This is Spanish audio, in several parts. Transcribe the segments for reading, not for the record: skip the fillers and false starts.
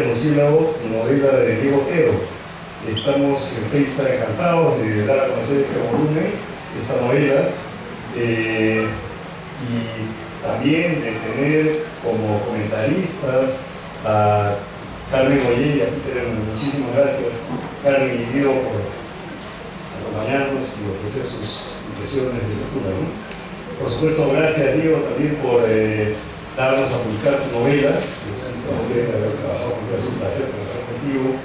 Murciélago, novela de Diego Otero. Estamos en Peiza encantados de dar a conocer este volumen, esta novela, y también de tener como comentaristas a Carmen Ollé y a Peter. Muchísimas gracias, Carmen y Diego, por acompañarnos y ofrecer sus impresiones de lectura, ¿no? Por supuesto, gracias, Diego, también por darnos a publicar tu novela. Es un placer haber trabajado contigo, es un placer trabajar contigo.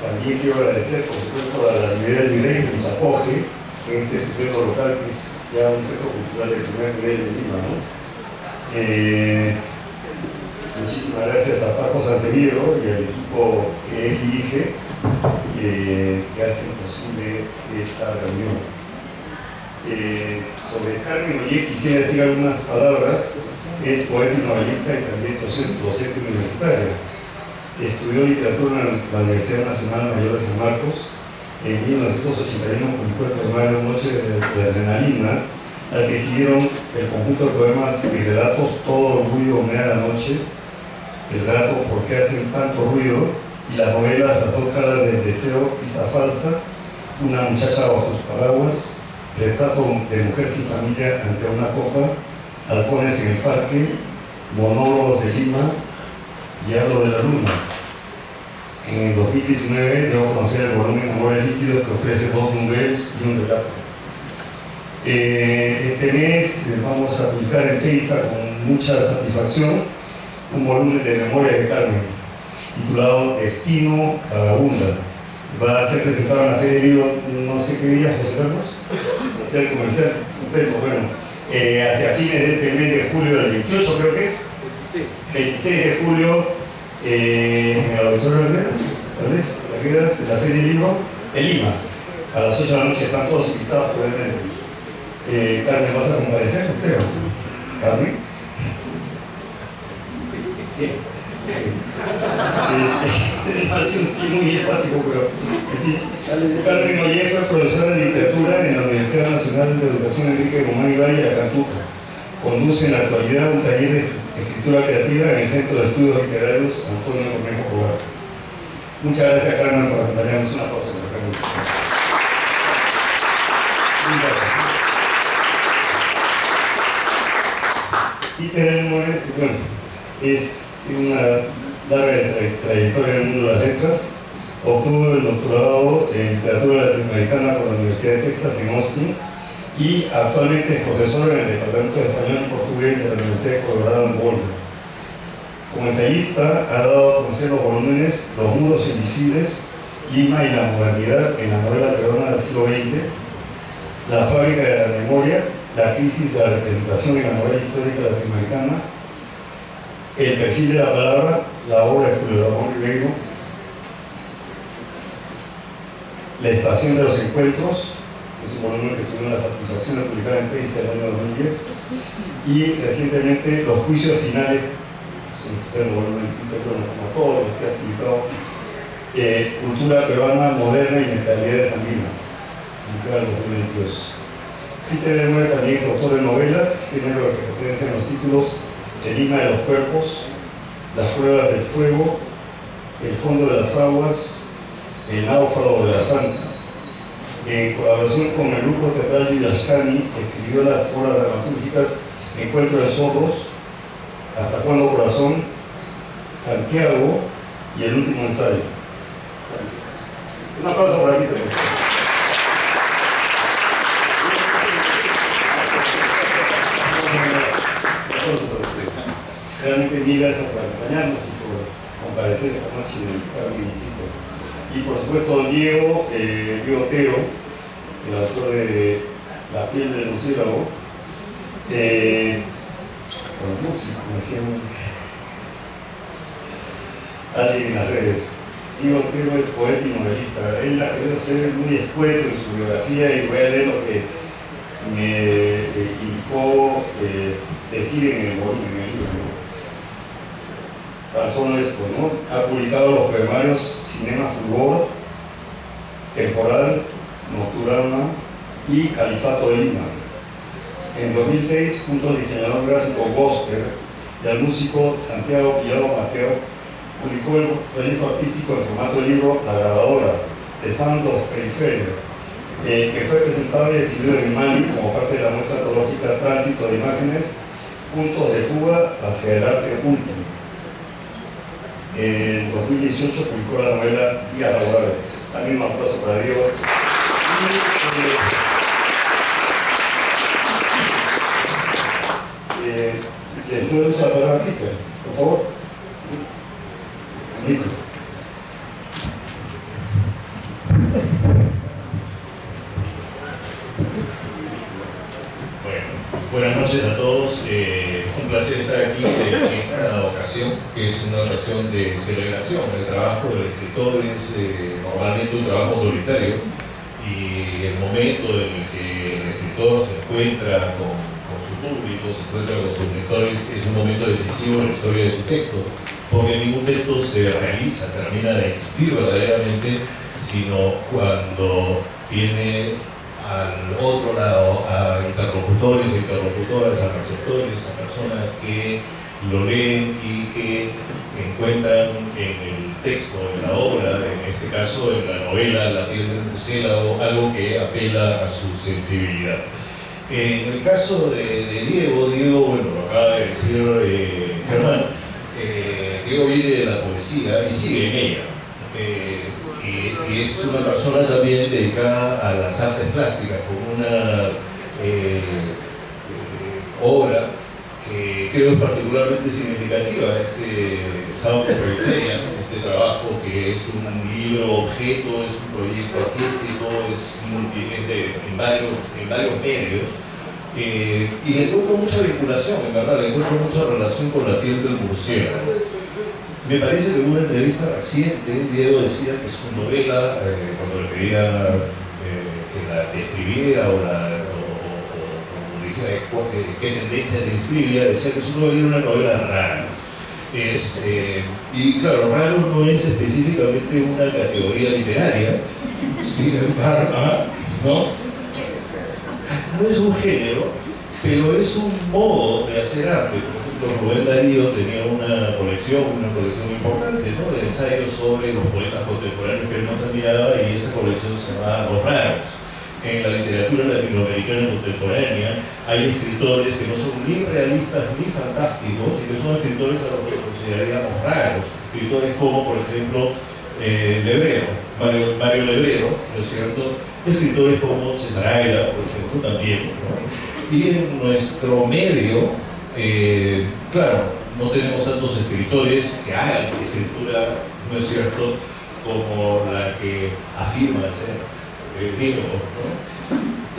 También quiero agradecer, por supuesto, a la Librería del Virrey que nos acoge en este estupendo local, que es ya un centro cultural de primer nivel en Lima, ¿no? Muchísimas gracias a Paco Sanseguiero y al equipo que él dirige, que hacen posible esta reunión. Sobre Carmen Ollé quisiera decir algunas palabras. Es poeta y novelista y también docente universitaria. Estudió literatura en la Universidad Nacional Mayor de San Marcos. En 1981 publicó el poemario Noche de Adrenalina, al que siguieron el conjunto de poemas y relatos Todo ruido me da la noche, el relato ¿Por qué hacen tanto ruido?, y las novelas Las dos caras del deseo, Pista falsa, Una muchacha bajo sus paraguas, Retrato de mujer sin familia ante una copa, Halcones en el parque, Monólogos de Lima y Hablo de la luna. En el 2019 debo conocer el volumen Amores líquidos, que ofrece 2 novelas y un relato. Este mes vamos a publicar en Peiza con mucha satisfacción un volumen de Memorias de Carmen, titulado Destino Vagabunda. Va a ser presentado en la Feria del Libro, no sé qué día, José Carlos, va a ser comercial completo, bueno, hacia fines de este mes de julio del 28, creo que es, 26 de julio, en el Auditorio de las Vedas, de la Feria del Libro, en Lima. A las 8 de la noche están todos invitados por el mes. Carmen, ¿vas a comparecer? Creo. ¿Carmen? Sí. Sí, muy empático, pero Carmen Ollé fue profesora de literatura en la Universidad Nacional de Educación Enrique Guzmán y Valle, Acantuta. Conduce en la actualidad un taller de escritura creativa en el Centro de Estudios Literarios Antonio Cornejo Cobar. Muchas gracias, Carmen, por acompañarnos. Una pausa por acá. Peter Moret, bueno, tiene una larga trayectoria en el mundo de las letras. Obtuvo el doctorado en literatura latinoamericana por la Universidad de Texas en Austin y actualmente es profesor en el Departamento de Español y Portugués de la Universidad de Colorado en Boulder. Como ensayista ha dado a conocer los volúmenes Los muros invisibles, Lima y la modernidad en la novela peruana del siglo XX, La fábrica de la memoria, La crisis de la representación en la novela histórica latinoamericana, El perfil de la palabra, la obra de Julio Ramón Ribeiro, La estación de los encuentros, que es un volumen que tuvimos la satisfacción de publicar en Peiza en el año 2010, y recientemente Los juicios finales, que es un estupendo volumen, como todos los que ha publicado, Cultura peruana moderna y mentalidades andinas, publicado en 2022. Peter Hermore también es autor de novelas, género que pertenecen a los títulos El Lima de los cuerpos, Las pruebas del fuego, El fondo de las aguas, El náufrago de la santa. En colaboración con el grupo teatral Yashkani, escribió las obras dramatúrgicas Encuentro de zorros, Hasta cuándo corazón, Santiago y El último ensayo. Una pausa por aquí también. Realmente mil gracias por acompañarnos y por comparecer esta noche del Carmen y Peter. Y por supuesto Diego Otero, el autor de La piel del murciélago, con música, como decían alguien en las redes. Diego Otero es poeta y novelista. Él ha querido ser muy escueto en su biografía y voy a leer lo que me indicó decir en el volumen, en el libro. Tan solo esto, ¿no? Ha publicado los poemarios Cinema Fulgor, Temporal, Nocturna y Califato de Lima. En 2006, junto al diseñador gráfico Boster y al músico Santiago Villalba Mateo, publicó el proyecto artístico en formato de libro La Grabadora, The Sound of Periferia, que fue presentado y exhibido en Mali como parte de la muestra antológica Tránsito de Imágenes, Puntos de Fuga hacia el Arte Último. En 2018 publicó la novela Días Laborales. También un aplauso para Diego. Le cedo la palabra a Peter, por favor. Nico. Buenas noches a todos. Un placer estar aquí en esta ocasión, que es una ocasión de celebración del trabajo de los escritores, normalmente un trabajo solitario, y el momento en el que el escritor se encuentra con su público, se encuentra con sus lectores, es un momento decisivo en la historia de su texto, porque ningún texto se realiza, termina de existir verdaderamente, sino cuando tiene al otro lado a interlocutores e interlocutoras, a receptores, a personas que lo leen y que encuentran en el texto, en la obra, en este caso en la novela La piel del murciélago, algo que apela a su sensibilidad. En el caso de Diego, bueno, lo acaba de decir Germán, Diego viene de la poesía y sigue en ella. Y es una persona también dedicada a las artes plásticas, con una obra que creo es particularmente significativa, este Sound of Periferia, este trabajo que es un libro objeto, es un proyecto artístico, en varios medios, y le encuentro mucha vinculación, en verdad, le encuentro mucha relación con La piel del murciélago. Me parece que en una entrevista reciente, Diego decía que su novela, cuando le pedía que la describiera o dijera qué tendencia se inscribía, decía que su novela era una novela rara. Y claro, raro no es específicamente una categoría literaria, sin embargo, no es un género, pero es un modo de hacer arte. Por ejemplo, Rubén Darío tenía una colección importante, ¿no?, de ensayos sobre los poetas contemporáneos que él más admiraba, y esa colección se llamaba Los Raros. En la literatura latinoamericana contemporánea hay escritores que no son ni realistas ni fantásticos, y que son escritores a los que consideraríamos raros. Escritores como, por ejemplo, Lebrero, Mario Lebrero, ¿no es cierto? Escritores como César Aira, por ejemplo, también, ¿no? Y en nuestro medio, claro, no tenemos tantos escritores que hagan escritura, ¿no es cierto?, como la que afirma ser Diego, ¿no?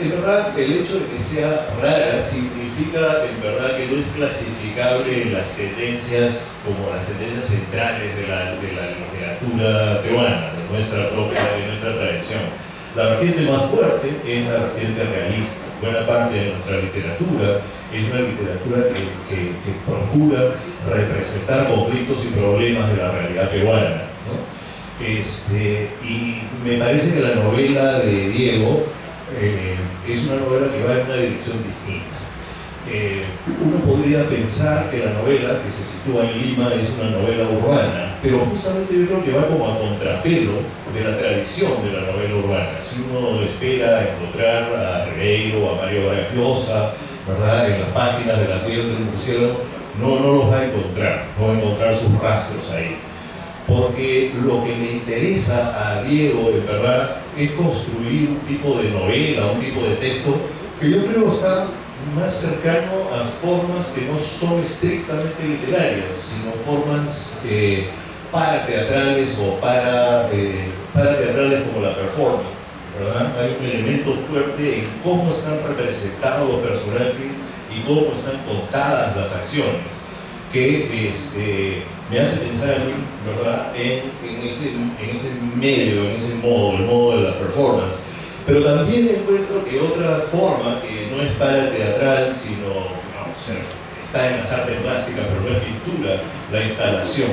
En verdad, el hecho de que sea rara significa, en verdad, que no es clasificable en las tendencias como las tendencias centrales de la literatura peruana, de nuestra tradición. La vertiente más fuerte es la vertiente realista. Buena parte de nuestra literatura es una literatura que procura representar conflictos y problemas de la realidad peruana, ¿no? Y me parece que la novela de Diego es una novela que va en una dirección distinta. Uno podría pensar que la novela que se sitúa en Lima es una novela urbana, pero justamente yo creo que va como a contrapelo de la tradición de la novela urbana. Si uno espera encontrar a Ribeiro, a Mario Vargas Llosa, ¿verdad?, en las páginas de La piel del murciélago, no los va a encontrar, no va a encontrar sus rastros ahí. Porque lo que le interesa a Diego, en verdad, es construir un tipo de novela, un tipo de texto que yo creo está más cercano a formas que no son estrictamente literarias, sino formas parateatrales o parateatrales como la performance, ¿verdad? Hay un elemento fuerte en cómo están representados los personajes y cómo están contadas las acciones, que me hace pensar a mí, ¿verdad?, en ese medio, en ese modo, el modo de la performance. Pero también encuentro que otra forma, que no es parateatral, sino, o sea, está en las artes plásticas, pero no es pintura, la instalación,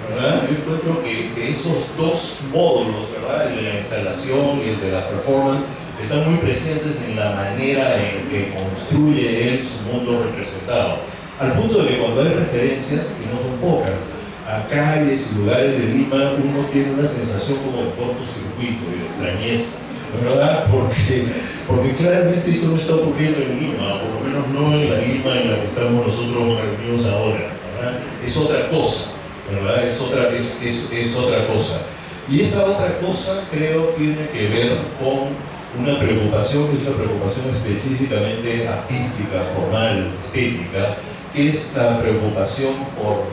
¿verdad? Yo encuentro que esos dos módulos, ¿verdad?, el de la instalación y el de la performance, están muy presentes en la manera en que construye él su mundo representado. Al punto de que cuando hay referencias, que no son pocas, a calles y lugares de Lima, uno tiene una sensación como de cortocircuito y de extrañeza, ¿verdad? Porque claramente esto no está ocurriendo en Lima, por lo menos no en la Lima en la que estamos nosotros reunidos ahora, ¿verdad? Es otra cosa, ¿verdad? Es otra cosa. Y esa otra cosa, creo, tiene que ver con una preocupación, que es una preocupación específicamente artística, formal, estética, que es la preocupación por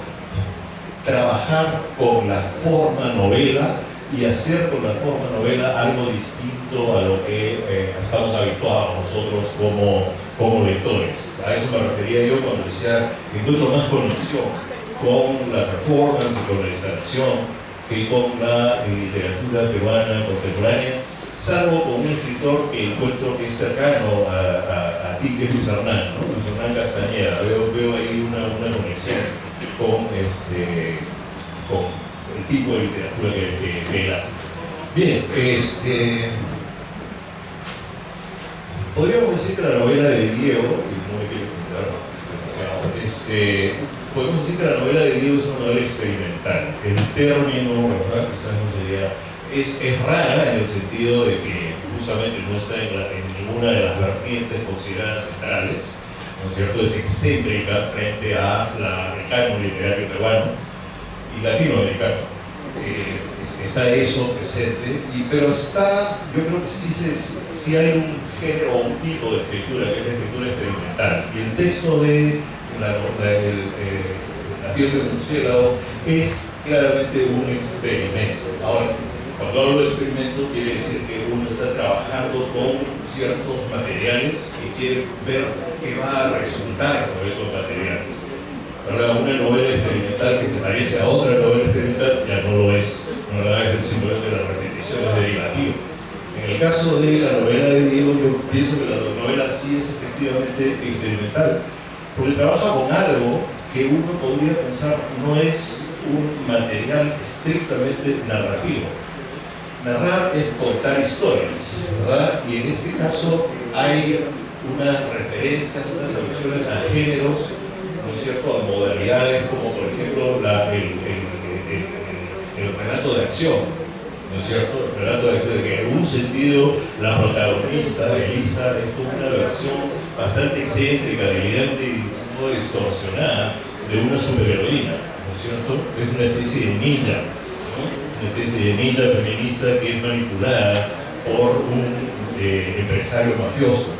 trabajar con la forma novela y hacer con la forma novela algo distinto a lo que estamos habituados nosotros como lectores. A eso me refería yo cuando decía que encuentro más conexión con la performance y con la instalación que con la literatura peruana contemporánea, salvo con un escritor que encuentro que es cercano a ti, que es Luis Hernán, ¿no? Luis Hernán Castañeda. Veo ahí una conexión con el tipo de literatura que él hace. Bien, podríamos decir que la novela de Diego, y no me quiero explicar demasiado, podemos decir que la novela de Diego es una novela experimental. El término, ¿verdad? Quizás no sería, es rara en el sentido de que justamente no está en ninguna de las vertientes consideradas centrales, ¿no es cierto? Es excéntrica frente a el canon literario peruano y latinoamericano. Está eso presente, pero está, yo creo que sí hay un género o un tipo de escritura, que es la escritura experimental. Y el texto de La piel del murciélago es claramente un experimento. Ahora, cuando hablo de experimento, quiere decir que uno está trabajando con ciertos materiales y quiere ver qué va a resultar con esos materiales. ¿Verdad? Una novela experimental que se parece a otra novela experimental ya no lo es, ¿verdad? Es simplemente la repetición, es derivativa. En el caso de la novela de Diego, yo pienso que la novela sí es efectivamente experimental, porque trabaja con algo que uno podría pensar no es un material estrictamente narrativo. Narrar es contar historias, ¿verdad? Y en este caso hay unas referencias, unas alusiones a géneros, ¿no es cierto?, a modalidades como por ejemplo el relato de acción, ¿no es cierto? El relato de acción, de que en algún sentido la protagonista, Elisa, es como una versión bastante excéntrica, delirante y un poco distorsionada de una superheroína, ¿no es cierto? Es una especie de ninja, ¿no? Una especie de ninja feminista que es manipulada por un empresario mafioso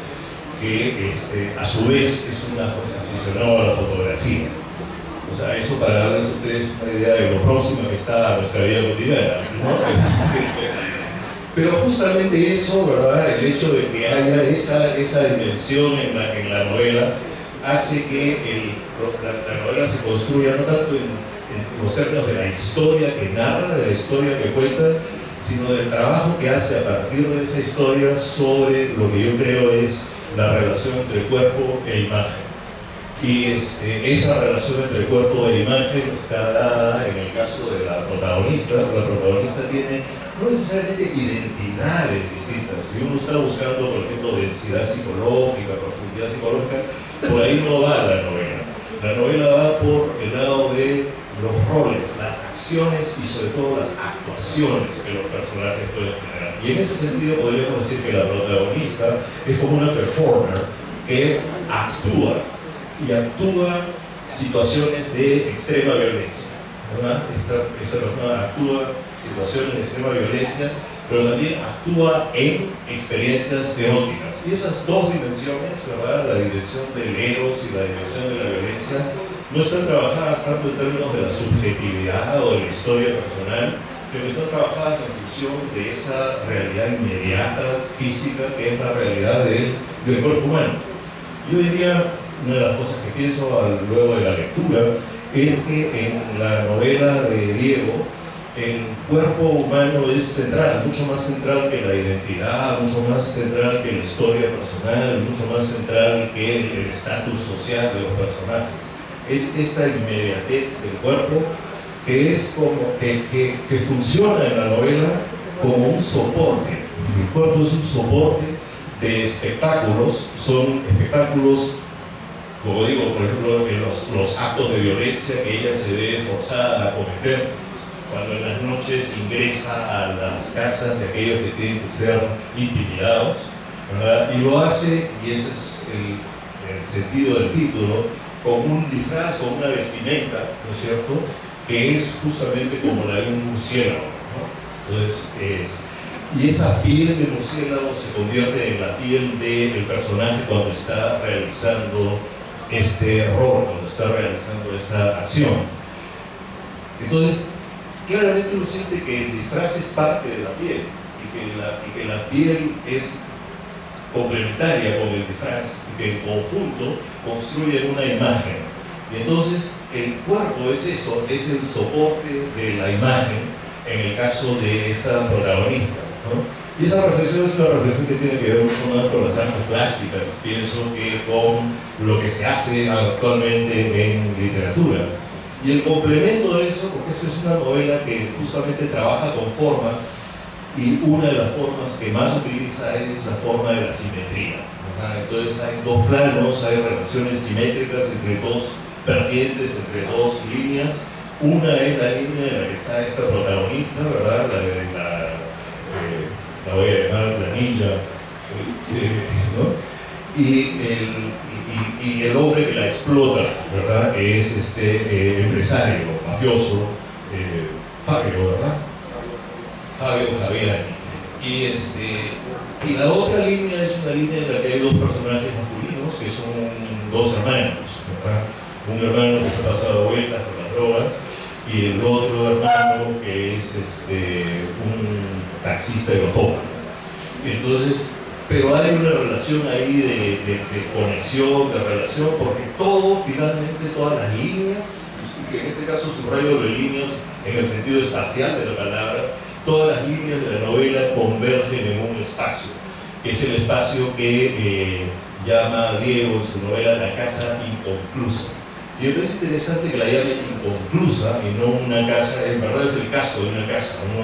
que a su vez es un aficionado a la fotografía. O sea, eso para darles a ustedes una idea de lo próximo que está a nuestra vida cotidiana, ¿no? Pero justamente eso, ¿verdad? El hecho de que haya esa dimensión en la novela hace que la novela se construya no tanto en los términos de la historia que narra, de la historia que cuenta, sino del trabajo que hace a partir de esa historia sobre lo que yo creo es la relación entre cuerpo e imagen. Y esa relación entre cuerpo e imagen está dada en el caso de la protagonista. La protagonista tiene no necesariamente identidades distintas. Si uno está buscando, por ejemplo, densidad psicológica, profundidad psicológica, por ahí no va la novela. La novela va por el lado de los roles, las acciones y sobre todo las actuaciones que los personajes pueden generar. Y en ese sentido podríamos decir que la protagonista es como una performer que actúa situaciones de extrema violencia, ¿verdad? Esta persona actúa situaciones de extrema violencia, pero también actúa en experiencias eróticas. Y esas dos dimensiones, ¿verdad? La dimensión del eros y la dimensión de la violencia, no están trabajadas tanto en términos de la subjetividad o de la historia personal, pero están trabajadas en función de esa realidad inmediata, física, que es la realidad del cuerpo humano. Yo diría, una de las cosas que pienso luego de la lectura, es que en la novela de Diego, el cuerpo humano es central, mucho más central que la identidad, mucho más central que la historia personal, mucho más central que el estatus social de los personajes. Es esta inmediatez del cuerpo que es como que funciona en la novela como un soporte, El cuerpo es un soporte de espectáculos, son espectáculos, como digo, por ejemplo, los actos de violencia que ella se ve forzada a cometer cuando en las noches ingresa a las casas de aquellos que tienen que ser intimidados, ¿verdad? Y lo hace, y ese es el sentido del título, con un disfraz, con una vestimenta, ¿no es cierto?, que es justamente como la de un murciélago, ¿no? Entonces, y esa piel de murciélago se convierte en la piel del personaje cuando está realizando este rol, cuando está realizando esta acción. Entonces, claramente uno siente que el disfraz es parte de la piel y que la piel es complementaria con el disfraz y que en conjunto construyen una imagen. Y entonces el cuerpo es eso, es el soporte de la imagen en el caso de esta protagonista, ¿no? Y esa reflexión es una reflexión que tiene que ver mucho más con las artes plásticas, pienso, que con lo que se hace actualmente en literatura. Y el complemento de eso, porque esta es una novela que justamente trabaja con formas, y una de las formas que más utiliza es la forma de la simetría, ¿verdad? Entonces hay dos planos, hay relaciones simétricas entre dos vertientes, entre dos líneas. Una es la línea en la que está esta protagonista, ¿verdad? La voy a llamar la ninja, ¿no? Y el hombre que la explota, ¿verdad? Es este empresario, mafioso, Fabio, ¿verdad? Fabio Fabiani. Y la otra línea es una línea en la que hay dos personajes masculinos que son dos hermanos, ¿verdad? Un hermano que se ha pasado vueltas con las drogas y el otro hermano que es un taxista aeropuerto. Entonces, pero hay una relación ahí de conexión, de relación, porque todo, finalmente, todas las líneas, que en este caso subrayo de líneas en el sentido espacial de la palabra, todas las líneas de la novela convergen en un espacio, que es el espacio que llama Diego en su novela La casa inconclusa. Y me parece interesante que la llame inconclusa y no una casa, en verdad es el casco de una casa. Yo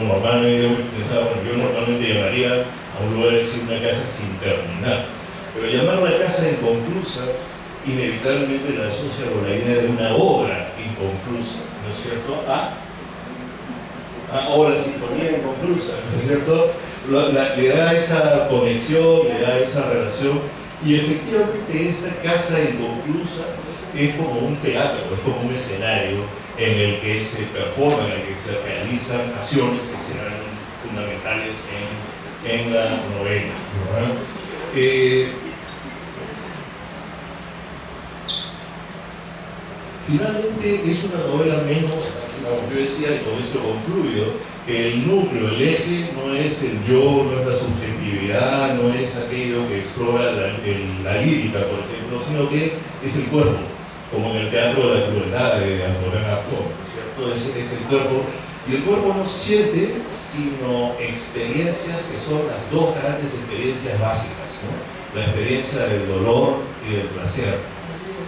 normalmente llamaría a un lugar así una casa sin terminar. Pero llamar la casa inconclusa inevitablemente la asocia con la idea de una obra inconclusa, ¿no es cierto? O la sinfonía inconclusa, ¿no es cierto? Le da esa conexión, le da esa relación, y efectivamente esta casa inconclusa es como un teatro, es como un escenario en el que se performan, en el que se realizan acciones que serán fundamentales en la novela, ¿verdad? Finalmente es una novela menos, como yo decía, y con esto concluyo, que el núcleo, el eje no es el yo, no es la subjetividad, no es aquello que explora la lírica, por ejemplo, sino que es el cuerpo, como en el teatro de la crueldad de Antonin Artaud, ¿cierto? Es el cuerpo, y el cuerpo no siente sino experiencias que son las dos grandes experiencias básicas, ¿no? La experiencia del dolor y del placer.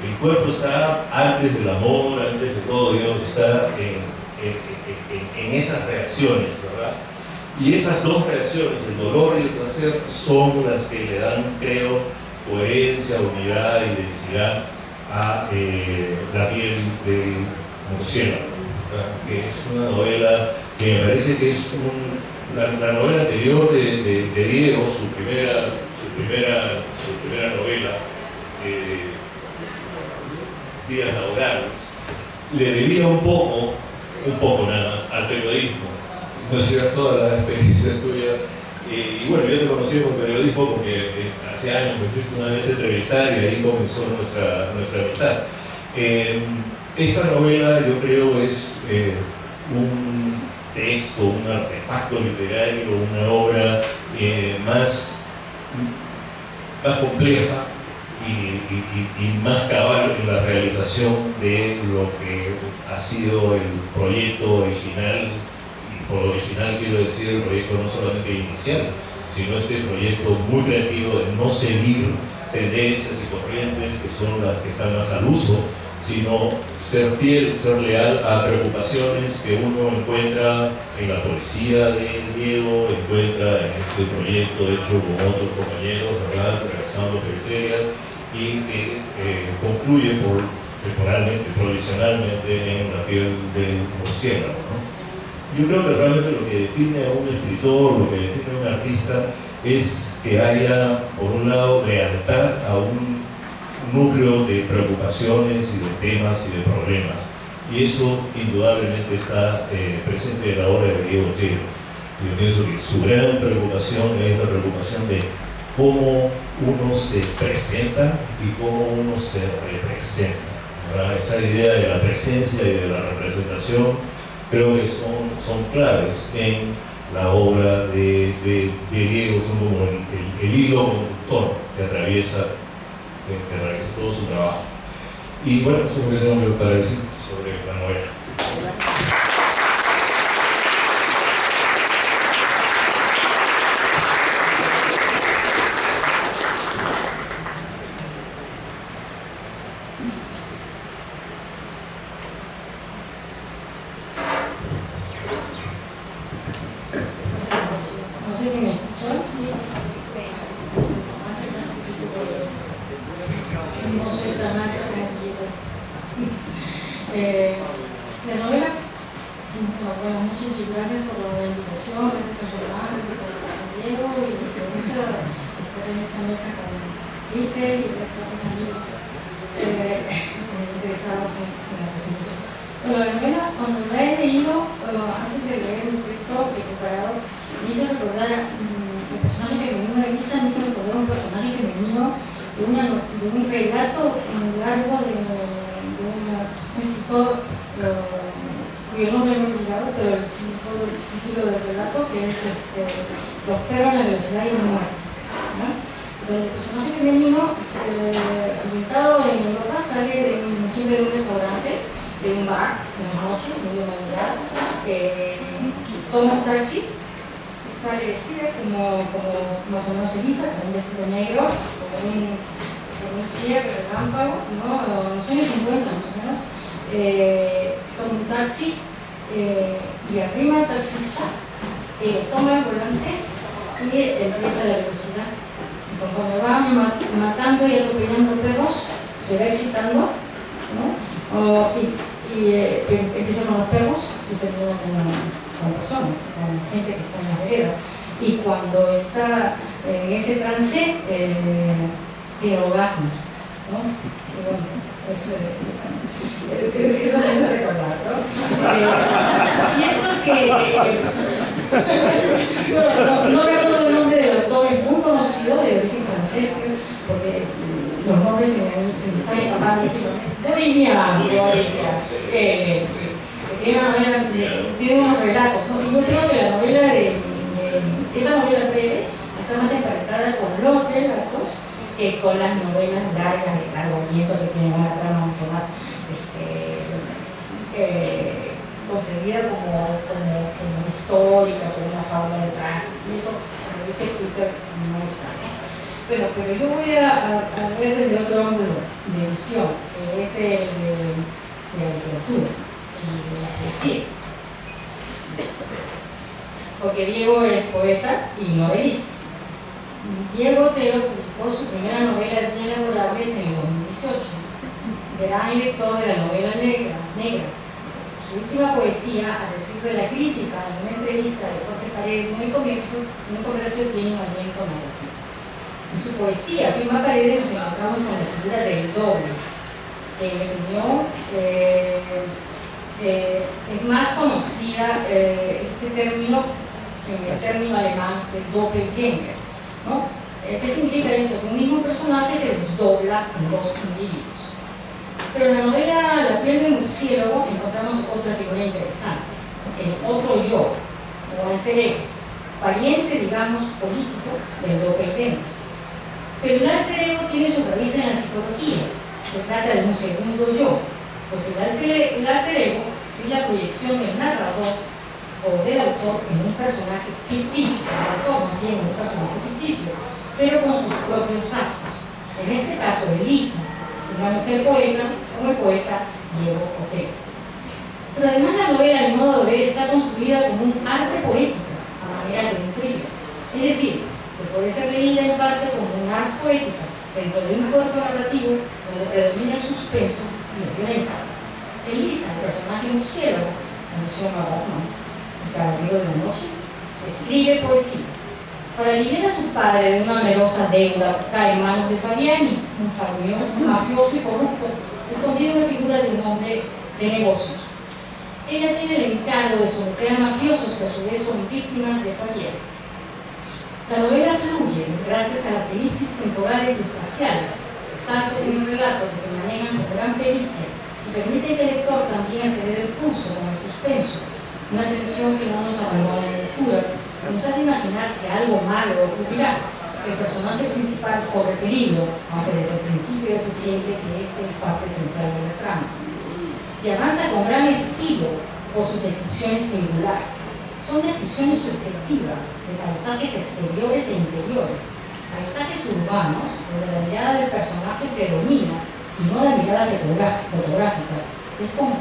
El cuerpo está antes del amor, antes de todo, Dios está en esas reacciones, ¿verdad? Y esas dos reacciones, el dolor y el placer, son las que le dan, creo, coherencia, unidad y densidad a La piel del murciélago, ¿verdad? Que es una novela que me parece que es la novela anterior de Diego, su primera novela, Días laborales, le debía un poco nada más al periodismo, ¿no es cierto? Toda la experiencia tuya. Y bueno, yo te conocí por periodismo porque hace años me fuiste una vez a entrevistar y ahí comenzó nuestra amistad. Esta novela, yo creo, es un texto, un artefacto literario, una obra más compleja y más cabal en la realización de lo que ha sido el proyecto original. Y por original quiero decir el proyecto no solamente inicial, sino este proyecto muy creativo de no seguir tendencias y corrientes que son las que están más al uso, sino ser fiel, ser leal a preocupaciones que uno encuentra en la poesía de Diego, encuentra en este proyecto hecho con otros compañeros, ¿verdad?, Regresando Periferia, y que concluye temporalmente, provisionalmente en La piel del murciélago, ¿no? Yo creo que realmente lo que define a un escritor, lo que define a un artista, es que haya, por un lado, lealtad a un núcleo de preocupaciones y de temas y de problemas. Y eso indudablemente está presente en la obra de Diego Otero. Yo pienso que su gran preocupación es la preocupación de cómo uno se presenta y cómo uno se representa, ¿verdad? Esa idea de la presencia y de la representación creo que son claves en la obra de Diego, son como el hilo conductor que atraviesa todo su trabajo. Y bueno, eso es lo que tengo para decir sobre la novela. No sé si me escuchó, sí. No soy tan alta como Diego. La novela, buenas noches y gracias por la invitación, gracias a Germán, gracias a Diego, y me gusta estar en esta mesa con Peter y otros amigos interesados en la presentación. Bueno, la novela, cuando la he leído, antes de leer el texto que he preparado, me hizo recordar el personaje femenino de Lisa, me hizo recordar un personaje femenino de un relato largo de un escritor cuyo nombre no he olvidado, pero sí recuerdo el título del relato, que es Los perros a la velocidad y la muerte, ¿no? Entonces, el personaje femenino, ambientado en Europa, sale siempre de un restaurante, de un bar, en las noches, medio de madrugada, toma un taxi, sale vestida como más o menos Elisa, con un vestido negro, con un cierre relámpago, ¿no? Los años 50 más o menos, toma un taxi y arriba el taxista, toma el volante y empieza la velocidad. Y conforme va matando y atropellando perros, se va excitando, ¿no? Y empieza con los perros y termina con personas, con gente que está en las veredas. Y cuando está en ese trance, tiene orgasmos, ¿no? Y bueno, eso me hace recordar, ¿no? Pienso que no recuerdo el nombre del autor, es muy conocido, de origen francés, porque los nombres se me están escapando últimamente. Dorian, tiene unos relatos, ¿no? Y yo creo que la novela esa novela breve está más emparentada con los relatos que con las novelas largas de largo aliento que tienen una trama mucho más concebida como histórica, con una fábula detrás, y eso, como dice Peter, no está. Bueno, pero yo voy a ver desde otro ángulo de visión, que es el de la literatura y de la poesía. Porque Diego es poeta y novelista. Diego Otero publicó su primera novela, Días Laborables, en el 2018. Gran lector de la novela negra. Su última poesía, a decir de la crítica en una entrevista de Jorge Paredes en el Comercio, tiene un aliento narrativo. En su poesía, Firma Paredes, nos encontramos con la figura del doble, que en mi opinión es más conocida este término en el término alemán de Doppelgänger, ¿no? ¿Qué significa eso? Que un mismo personaje se desdobla en dos individuos. Pero en la novela La piel del murciélago encontramos otra figura interesante, el otro yo, o alter ego, pariente, digamos, político del Doppelgänger. Pero el alter ego tiene su raíz en la psicología. Se trata de un segundo yo, pues el alter ego es la proyección del narrador o del autor en un personaje ficticio, el autor más bien en un personaje ficticio, pero con sus propios rasgos. En este caso, Elisa, una mujer poeta, como el poeta Diego Otero. Pero además la novela, a mi modo de ver, está construida como un arte poética, a manera de intriga. Es decir, que puede ser leída en parte como un ars poética, dentro de un cuerpo narrativo donde predomina el suspenso y la violencia. Elisa, el personaje murciélago, alusión a Batman, el caballero de la noche, escribe poesía. Para aliviar a su padre de una onerosa deuda, cae en manos de Fabiani, un mafioso y corrupto, escondido en la figura de un hombre de negocios. Ella tiene el encargo de someter a mafiosos que a su vez son víctimas de Fabiani. La novela fluye gracias a las elipsis temporales y espaciales, saltos en el relato que se manejan con gran pericia y permiten que el lector también acelere el pulso con el suspenso, una tensión que no nos abandona en la lectura, que nos hace imaginar que algo malo ocurrirá, que el personaje principal corre peligro, aunque desde el principio se siente que este es parte esencial de la trama. Y avanza con gran estilo por sus descripciones singulares. Son descripciones subjetivas de paisajes exteriores e interiores, paisajes urbanos donde la mirada del personaje predomina y no la mirada fotográfica. Es como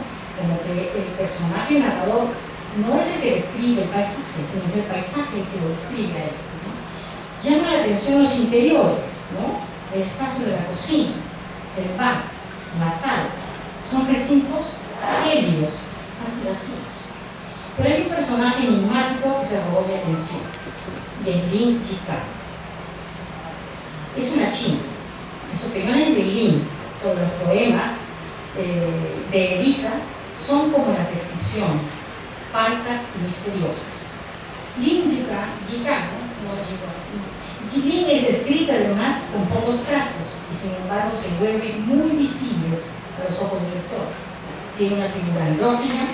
que el personaje narrador no es el que describe el paisaje, sino es el paisaje el que lo describe a él, ¿no? Llama la atención los interiores, ¿no? El espacio de la cocina, el bar, la sala. Son recintos gélidos, casi vacíos. Pero hay un personaje enigmático que se robó mi atención, Lin Yikai. Es una china. Las opiniones de Lin sobre los poemas de Elisa son como las descripciones, parcas y misteriosas. Lin Yikai, Lin es descrita además con pocos trazos y sin embargo se vuelve muy visibles a los ojos del lector. Tiene una figura andrógina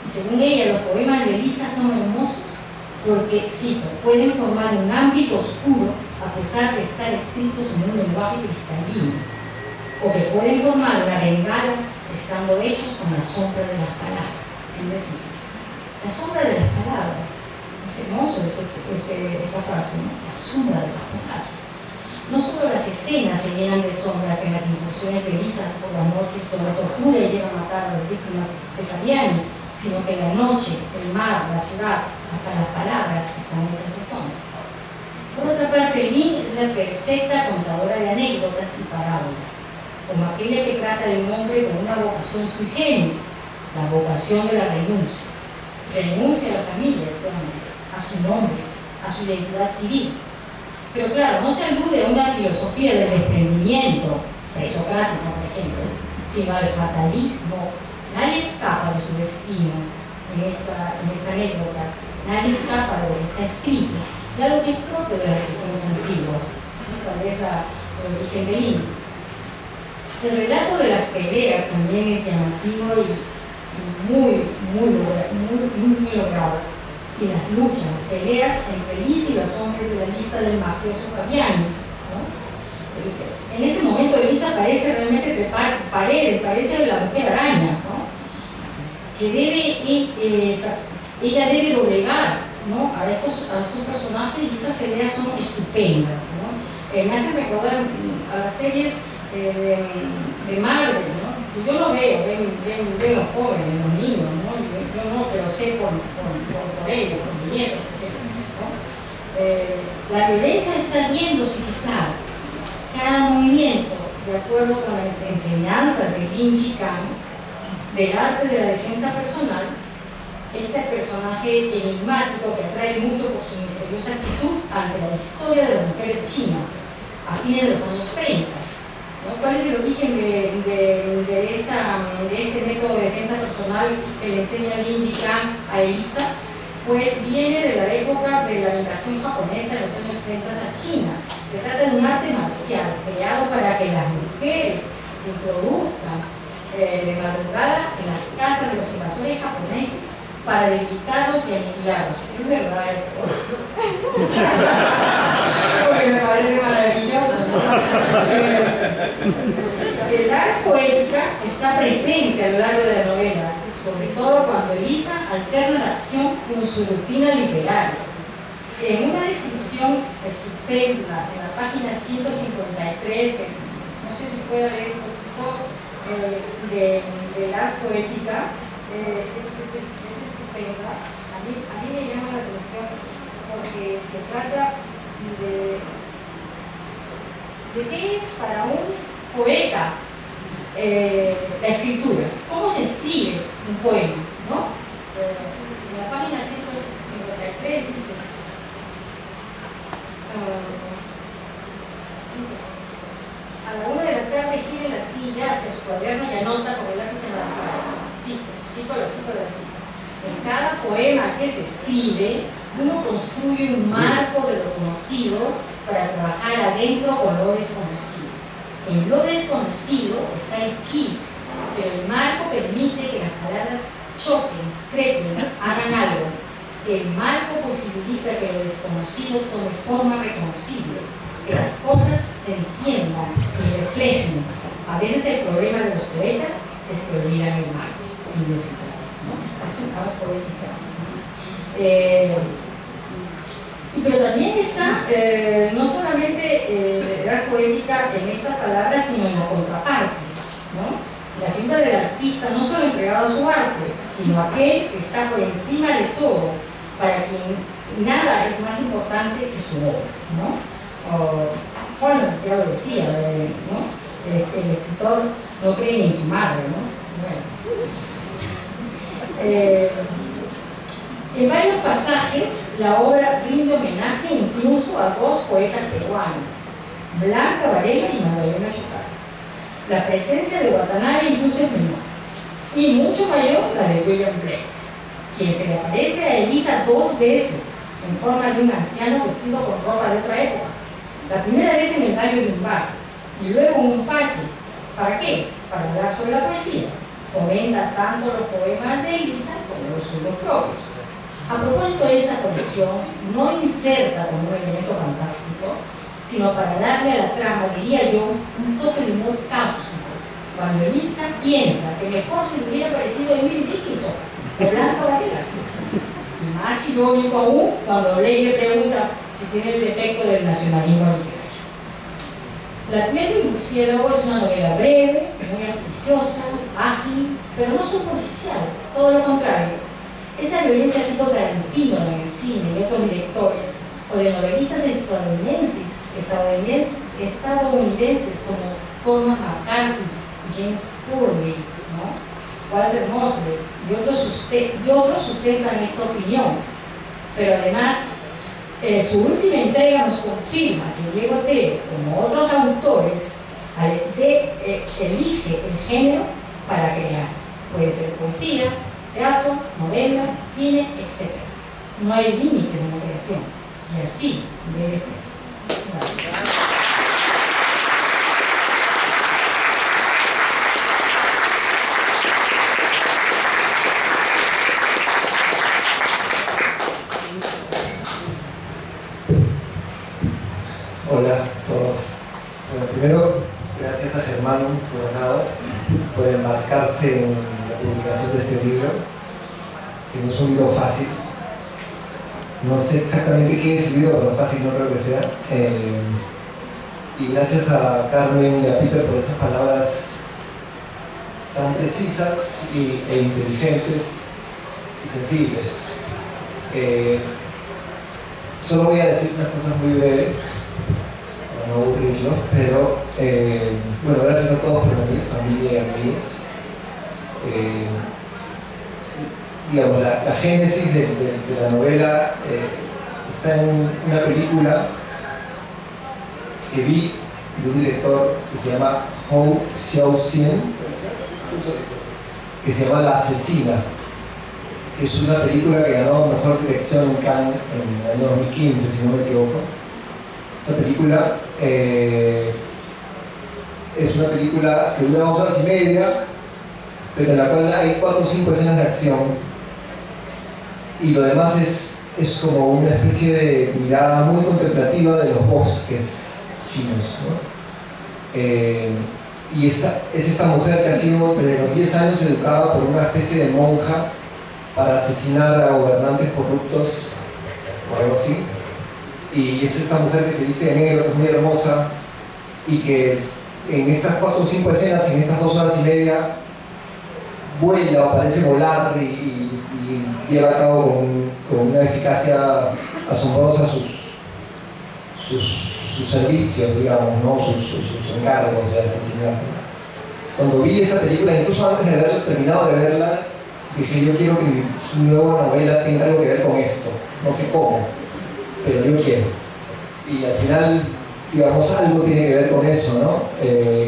y según ella los poemas de Elisa son hermosos porque, cito, pueden formar un ámbito oscuro a pesar de estar escritos en un lenguaje cristalino, o que pueden formar una bengala estando hechos con la sombra de las palabras. Es decir, la sombra de las palabras, es hermoso esta frase, ¿no? La sombra de las palabras. No solo las escenas se llenan de sombras en las incursiones de Elisa por las noches donde tortura y llega a matar a las víctimas de Fabiani, sino que la noche, el mar, la ciudad, hasta las palabras están hechas de sombras. Por otra parte, Lin es la perfecta contadora de anécdotas y parábolas, como aquella que trata de un hombre con una vocación sui generis, la vocación de la renuncia. Renuncia a la familia, este hombre, a su nombre, a su identidad civil. Pero claro, no se alude a una filosofía del desprendimiento, presocrática por ejemplo, sino al fatalismo. Nadie escapa de su destino en esta anécdota, nadie escapa de lo que está escrito, de algo que es propio de las religiones antiguas, ¿no? Tal vez el origen de Lin. El relato de las peleas también es llamativo y muy logrado. Y las luchas, las peleas entre Elisa y los hombres de la lista del mafioso Fabiani, ¿no? En ese momento Elisa parece realmente trepar paredes, parece la mujer araña, ¿no? Que ella debe doblegar, ¿no? a estos personajes, y estas peleas son estupendas, ¿no? Me hacen recordar a las series de Marvel, ¿no? Y yo lo veo, ven los jóvenes, los niños, ¿no? Yo no, pero sé por ellos, por mi nieto, ¿no? La violencia está bien dosificada. Cada movimiento, de acuerdo con las enseñanzas de Lin Yikai, del arte de la defensa personal, este personaje enigmático que atrae mucho por su misteriosa actitud ante la historia de las mujeres chinas a fines de los años 30. ¿No? ¿Cuál es el origen de este método de defensa personal que le enseña Lin Yikai a Elisa? Pues viene de la época de la invasión japonesa en los años 30 a China. Se trata de un arte marcial creado para que las mujeres se introduzcan de madrugada en las casas de los invasores japoneses para debilitarlos y aniquilarlos. Es verdad esto. Porque me parece maravilloso, ¿no? El ars poética está presente a lo largo de la novela, sobre todo cuando Elisa alterna la acción con su rutina literaria. En una descripción estupenda, en la página 153, que no sé si pueda leer un poquito, de las poética es estupenda. A mí me llama la atención porque se trata de qué es para un poeta la escritura, cómo se escribe un poema, ¿no? En la página 153 dice, a la 1 de la tarde gira en la silla hacia su cuaderno y anota con el lápiz en la mano. Cito la cita. En cada poema que se escribe, uno construye un marco de lo conocido para trabajar adentro con lo desconocido. En lo desconocido está el kit, pero el marco permite que las palabras choquen, trepen, hagan algo. El marco posibilita que lo desconocido tome forma reconocible, que las cosas se enciendan y reflejen. A veces el problema de los poetas es que olvidan el marco. Fin de cita, ¿no? Es una más poética. Pero también está no solamente la poética en estas palabras, sino en la contraparte, ¿no? La figura del artista no solo entregado a su arte, sino aquel que está por encima de todo, para quien nada es más importante que su obra, ¿no? Bueno, ya lo decía, ¿no? El escritor no cree ni en su madre, ¿no? Bueno. En varios pasajes, la obra rinde homenaje incluso a dos poetas peruanas, Blanca Varela y Magdalena Chocar. La presencia de Watanabe incluso es menor, y mucho mayor la de William Blake, quien se le aparece a Elisa 2 veces, en forma de un anciano vestido con ropa de otra época. La primera vez en el baño de un bar, y luego en un parque. ¿Para qué? Para hablar sobre la poesía. Comenta tanto los poemas de Elisa como los suyos propios. A propósito de esta colección, no inserta como un elemento fantástico, sino para darle a la trama, diría yo, un toque de humor cáustico, cuando Elisa piensa que mejor se le hubiera parecido a Emily Dickinson o Blanca Varela. Y más irónico aún, cuando Blake le pregunta si tiene el defecto del nacionalismo literario. La piel del murciélago es una novela breve, muy ambiciosa, ágil, pero no superficial, todo lo contrario. Esa violencia tipo Tarantino en el cine y otros directores, o de novelistas estadounidenses como Cormac McCarthy, James Purley, ¿no? Walter Mosley y otros sustentan esta opinión. Pero además, su última entrega nos confirma que Diego Otero, como otros autores, elige el género para crear. Puede ser poesía, teatro, novela, cine, etc. No hay límites en la creación, y así debe ser. Gracias. Hola a todos. Bueno, primero, gracias a Germán Coronado por embarcarse en la publicación de este libro, que no es un libro fácil. No sé exactamente qué es el libro, pero fácil no creo que sea. Y gracias a Carmen y a Peter por esas palabras tan precisas e inteligentes y sensibles. Solo voy a decir unas cosas muy breves, para no aburrirlos, pero bueno, gracias a todos por venir, familia y amigos. Digamos, la génesis de la novela está en una película que vi de un director que se llama Hou Hsiao-hsien, que se llama La Asesina, que es una película que ganó Mejor Dirección en Cannes en el año 2015, si no me equivoco. Esta película es una película que dura 2 horas y media, pero en la cual hay 4 o 5 escenas de acción, y lo demás es como una especie de mirada muy contemplativa de los bosques chinos, ¿no? Y es esta mujer que ha sido desde los 10 años educada por una especie de monja para asesinar a gobernantes corruptos o algo así. Y es esta mujer que se viste de negro, que es muy hermosa y que en estas 4 o 5 escenas, en estas 2 horas y media, vuela o parece volar y lleva a cabo con una eficacia asombrosa sus servicios, digamos, ¿no? sus encargos de asesinar. Cuando vi esa película, incluso antes de haber terminado de verla, dije, yo quiero que mi nueva novela tenga algo que ver con esto. No sé cómo, pero yo quiero. Y al final, digamos, algo tiene que ver con eso, ¿no?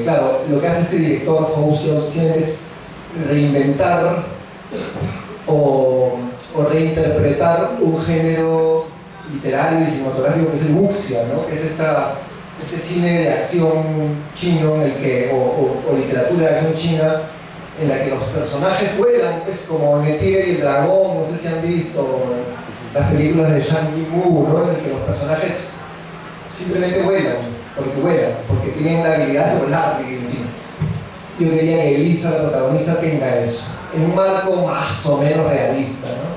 Claro, lo que hace este director, Hou Hsiao-hsien, es reinventar o reinterpretar un género literario y cinematográfico que es el wuxia, ¿no? Que es este cine de acción chino en el que, o literatura de acción china en la que los personajes vuelan, es como en El Tigre y el Dragón, no sé si han visto las películas de Zhang Yimou, ¿no? En el que los personajes simplemente vuelan, porque tienen la habilidad de volar, y en fin. Yo quería que Elisa, la protagonista, tenga eso, en un marco más o menos realista, ¿no?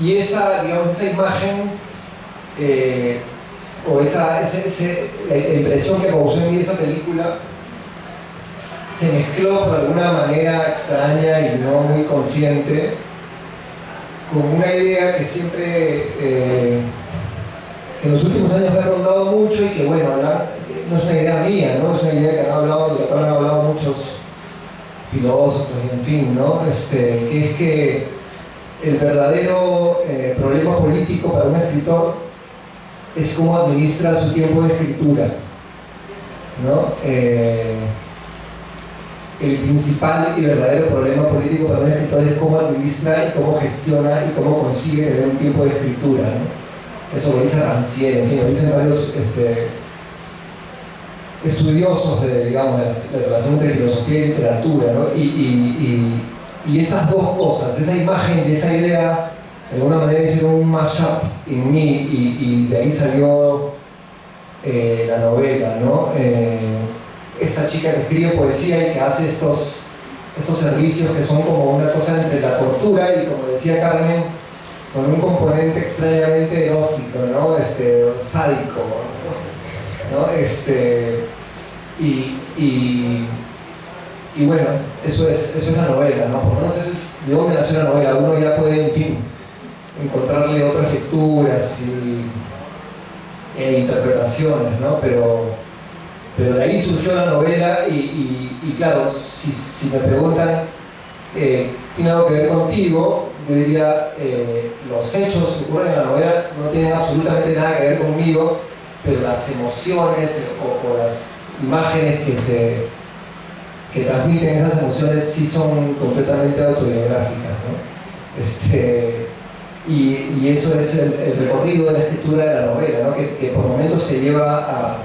Y esa, digamos, esa imagen, o la impresión que causó en mí esa película, se mezcló por alguna manera extraña y no muy consciente con una idea que siempre, en los últimos años me ha rondado mucho y que, bueno, no es una idea mía, ¿no? Es una idea que de la cual han hablado muchos filósofos, en fin, ¿no? Que es que el verdadero problema político para un escritor es cómo administra su tiempo de escritura, ¿no? El principal y verdadero problema político para un escritor es cómo administra y cómo gestiona y cómo consigue tener un tiempo de escritura, ¿no? Eso lo dice Rancière, en fin, lo dicen varios estudiosos de la relación entre filosofía y literatura, ¿no? Y esas dos cosas, esa imagen y esa idea, de alguna manera hicieron un mashup en mí y de ahí salió la novela, ¿no? Esta chica que escribe poesía y que hace estos servicios que son como una cosa entre la tortura y, como decía Carmen, con un componente extrañamente erótico, ¿no? Sádico, ¿no? Y bueno, eso es la novela, ¿no? Por lo menos eso es de dónde nació la novela. Uno ya puede, en fin, encontrarle otras lecturas e interpretaciones, ¿no? Pero de ahí surgió la novela y claro, si me preguntan, ¿tiene algo que ver contigo? Yo diría, los hechos que ocurren en la novela no tienen absolutamente nada que ver conmigo, pero las emociones o las imágenes que transmiten esas emociones sí son completamente autobiográficas, ¿no? Y eso es el recorrido de la escritura de la novela, ¿no? Que por momentos se lleva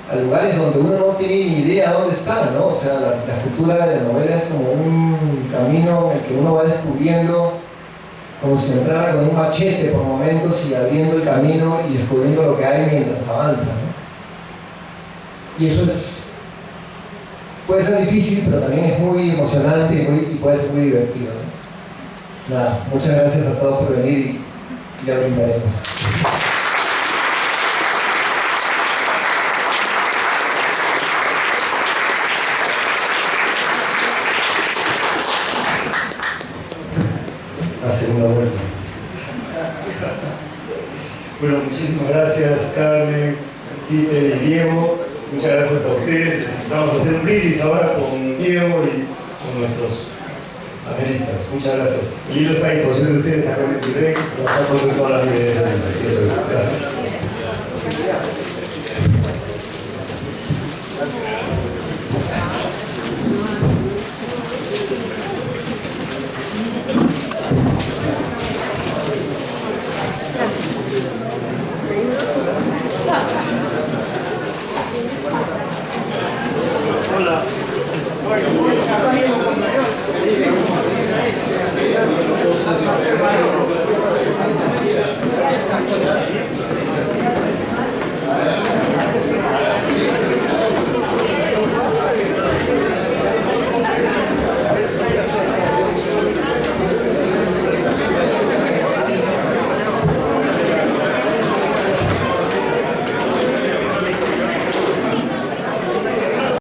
a lugares donde uno no tiene ni idea dónde está, ¿no? O sea, la escritura de la novela es como un camino en el que uno va descubriendo, como si entrara con un machete por momentos y abriendo el camino y descubriendo lo que hay mientras avanza, ¿no? Y eso puede ser difícil, pero también es muy emocionante y puede ser muy divertido, ¿no? Nada, muchas gracias a todos por venir y ya brindaremos. La segunda vuelta. Bueno, muchísimas gracias, Carmen, Peter y Diego. Muchas gracias a ustedes. Vamos a hacer un brindis ahora con Diego y con nuestros panelistas. Muchas gracias. El libro está a disposición de ustedes acá en el direct, lo está poniendo en todas las librerías del partido. Gracias.